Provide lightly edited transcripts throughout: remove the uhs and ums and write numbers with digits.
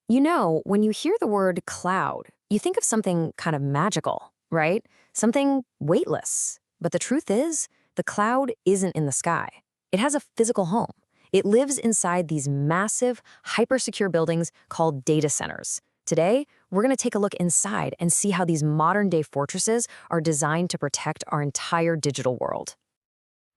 When you hear the word cloud, you think of something kind of magical, right? Something weightless. But the truth is, the cloud isn't in the sky. It has a physical home. It lives inside these massive, hypersecure buildings called data centers. Today, we're going to take a look inside and see how these modern-day fortresses are designed to protect our entire digital world.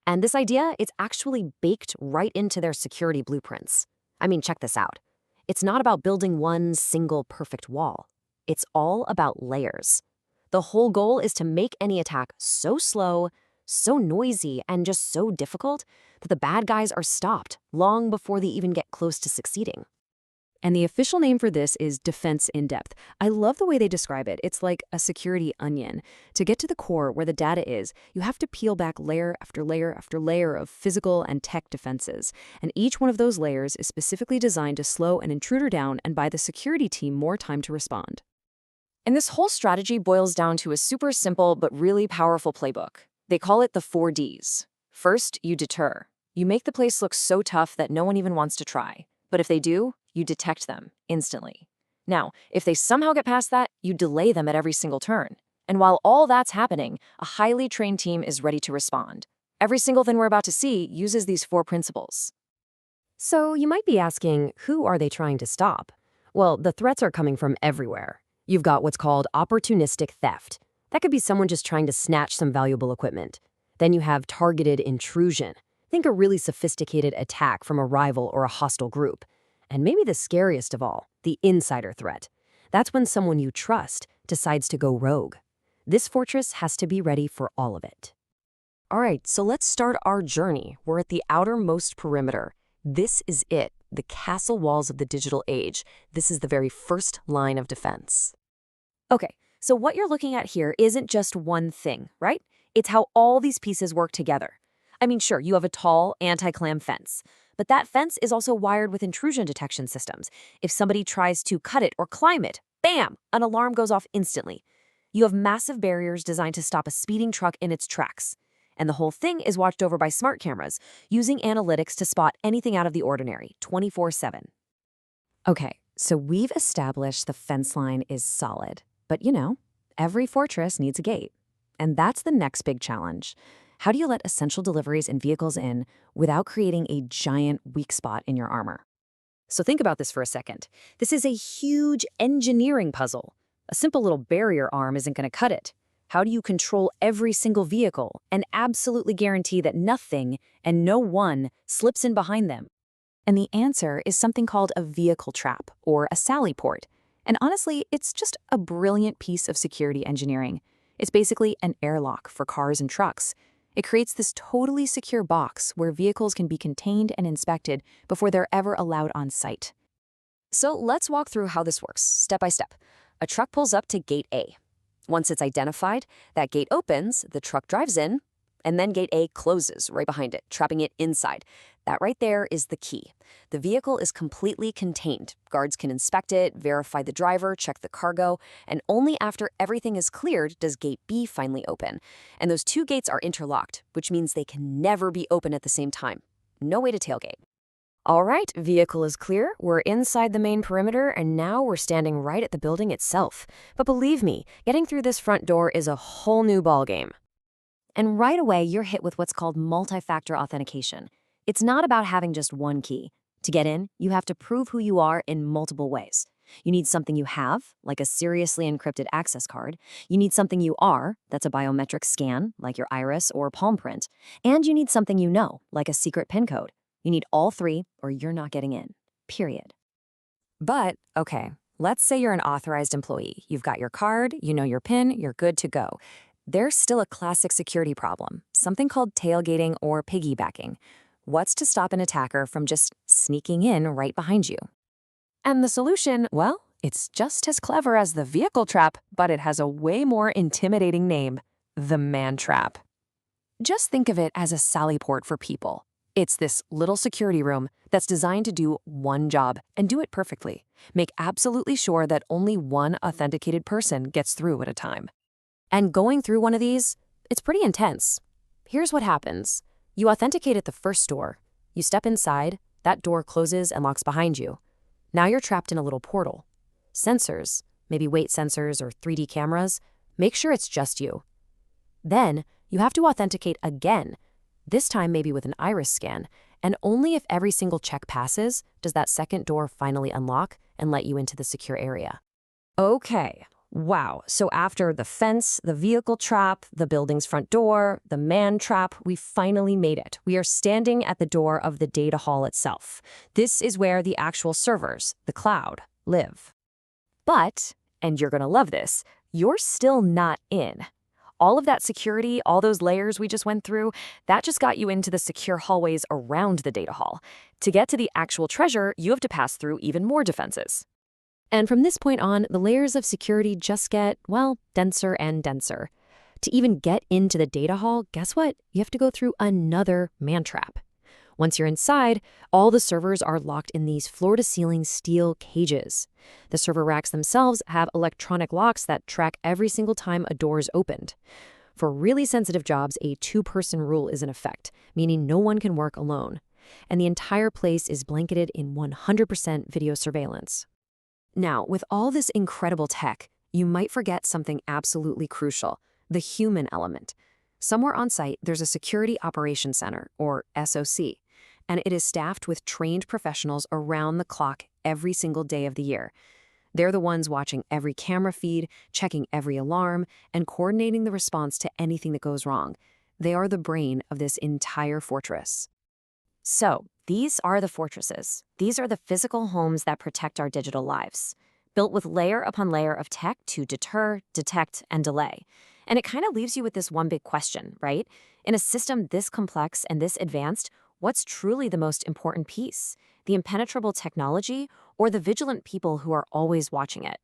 And this idea, it's actually baked right into their security blueprints. I mean, check this out. It's not about building one single perfect wall. It's all about layers. The whole goal is to make any attack so slow, so noisy, and just so difficult that the bad guys are stopped long before they even get close to succeeding. And the official name for this is defense in depth. I love the way they describe it. It's like a security onion. To get to the core where the data is, you have to peel back layer after layer after layer of physical and tech defenses. And each one of those layers is specifically designed to slow an intruder down and buy the security team more time to respond. And this whole strategy boils down to a super simple but really powerful playbook. They call it the 4 Ds. First, you deter. You make the place look so tough that no one even wants to try. But if they do, you detect them instantly. Now, if they somehow get past that, you delay them at every single turn. And while all that's happening, a highly trained team is ready to respond. Every single thing we're about to see uses these 4 principles. So you might be asking, who are they trying to stop? Well, the threats are coming from everywhere. You've got what's called opportunistic theft. That could be someone just trying to snatch some valuable equipment. Then you have targeted intrusion. Think a really sophisticated attack from a rival or a hostile group. And maybe the scariest of all, the insider threat. That's when someone you trust decides to go rogue. This fortress has to be ready for all of it. All right, so let's start our journey. We're at the outermost perimeter. This is it, the castle walls of the digital age. This is the very first line of defense. Okay, so what you're looking at here isn't just one thing, right? It's how all these pieces work together. I mean, sure, you have a tall, anti-clam fence, but that fence is also wired with intrusion detection systems. If somebody tries to cut it or climb it, bam, an alarm goes off instantly. You have massive barriers designed to stop a speeding truck in its tracks. And the whole thing is watched over by smart cameras, using analytics to spot anything out of the ordinary, 24/7. Okay, so we've established the fence line is solid. But every fortress needs a gate. And that's the next big challenge. How do you let essential deliveries and vehicles in without creating a giant weak spot in your armor? So think about this for a second. This is a huge engineering puzzle. A simple little barrier arm isn't going to cut it. How do you control every single vehicle and absolutely guarantee that nothing and no one slips in behind them? And the answer is something called a vehicle trap or a sally port. And honestly, it's just a brilliant piece of security engineering. It's basically an airlock for cars and trucks. It creates this totally secure box where vehicles can be contained and inspected before they're ever allowed on site. So let's walk through how this works, step by step. A truck pulls up to gate A. Once it's identified, that gate opens, the truck drives in, and then gate A closes right behind it, trapping it inside. That right there is the key. The vehicle is completely contained. Guards can inspect it, verify the driver, check the cargo, and only after everything is cleared does gate B finally open. And those 2 gates are interlocked, which means they can never be open at the same time. No way to tailgate. All right, vehicle is clear. We're inside the main perimeter, and now we're standing right at the building itself. But believe me, getting through this front door is a whole new ballgame. And right away, you're hit with what's called multi-factor authentication. It's not about having just one key. To get in, you have to prove who you are in multiple ways. You need something you have, like a seriously encrypted access card. You need something you are, that's a biometric scan, like your iris or palm print. And you need something you know, like a secret PIN code. You need all 3 or you're not getting in, period. But, okay, let's say you're an authorized employee. You've got your card, you know your PIN, you're good to go. There's still a classic security problem, something called tailgating or piggybacking. What's to stop an attacker from just sneaking in right behind you? And the solution, well, it's just as clever as the vehicle trap, but it has a way more intimidating name, the mantrap. Just think of it as a sally port for people. It's this little security room that's designed to do one job and do it perfectly. Make absolutely sure that only one authenticated person gets through at a time. And going through one of these, it's pretty intense. Here's what happens. You authenticate at the first door. You step inside, that door closes and locks behind you. Now you're trapped in a little portal. Sensors, maybe weight sensors or 3D cameras, make sure it's just you. Then, you have to authenticate again, this time maybe with an iris scan, and only if every single check passes does that second door finally unlock and let you into the secure area. Okay, wow. So after the fence, the vehicle trap, the building's front door, the man trap, we finally made it. We are standing at the door of the data hall itself. This is where the actual servers, the cloud, live. But, and you're gonna love this, you're still not in. All of that security, all those layers we just went through, that just got you into the secure hallways around the data hall. To get to the actual treasure, you have to pass through even more defenses. And from this point on, the layers of security just get, well, denser and denser. To even get into the data hall, guess what? You have to go through another mantrap. Once you're inside, all the servers are locked in these floor-to-ceiling steel cages. The server racks themselves have electronic locks that track every single time a door is opened. For really sensitive jobs, a two-person rule is in effect, meaning no one can work alone. And the entire place is blanketed in 100% video surveillance. Now, with all this incredible tech, you might forget something absolutely crucial, the human element. Somewhere on site, there's a Security Operations Center, or SOC, and it is staffed with trained professionals around the clock every single day of the year. They're the ones watching every camera feed, checking every alarm, and coordinating the response to anything that goes wrong. They are the brain of this entire fortress. So, these are the fortresses. These are the physical homes that protect our digital lives, built with layer upon layer of tech to deter, detect, and delay. And it kind of leaves you with this one big question, right? In a system this complex and this advanced, what's truly the most important piece? The impenetrable technology or the vigilant people who are always watching it?